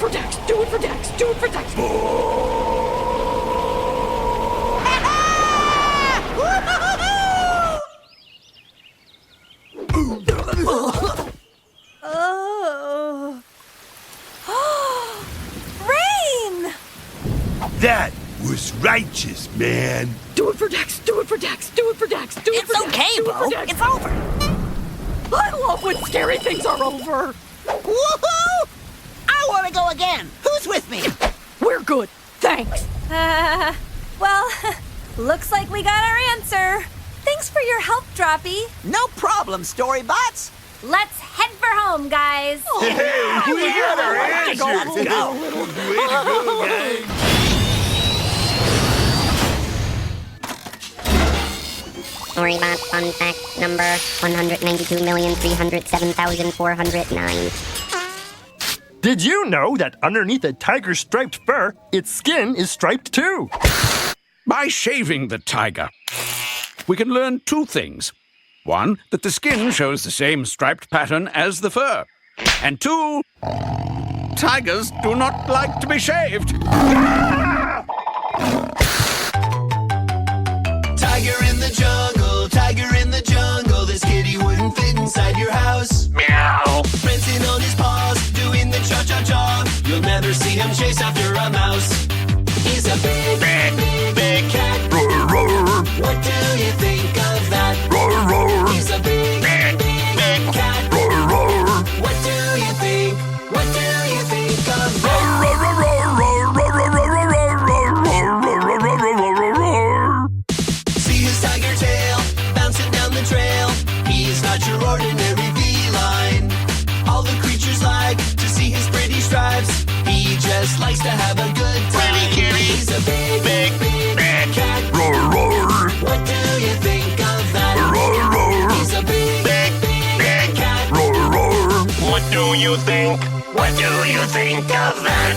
for Dex, do it for Dex, do it for Dex. Rain! That was righteous, man. Do it for Dex, do it for Dex, do it for Dex, do it for Dex. It's okay, do it Bo. for Dex. It's over. I love when scary things are over. Woohoo! I want to go again. Who's with me? We're good, thanks. Well, looks like we got our answer. Thanks for your help, Droppy. No problem, StoryBots. Let's head for home, guys. Hey, we got our Let's go, answers. let's go. Way to go, guys. StoryBot fun fact number 192,307,409. Did you know that underneath a tiger's striped fur, its skin is striped too? By shaving the tiger, we can learn two things. One, that the skin shows the same striped pattern as the fur. And two, tigers do not like to be shaved. Tiger in the jungle, this kitty wouldn't fit inside your house. Meow. Prancing on his paws, doing the cha-cha-cha. You'll never see him chase after a mouse. He's a big cat. What do you think of that? He's a big cat. What do you think? What do you think of that? See his tiger tail bouncing down the trail. He's not your ordinary feline. All the creatures like to see his pretty stripes. He just likes to have a good time. He's a big cat. What do you think of that? He's a big cat. What do you think? What do you think of that?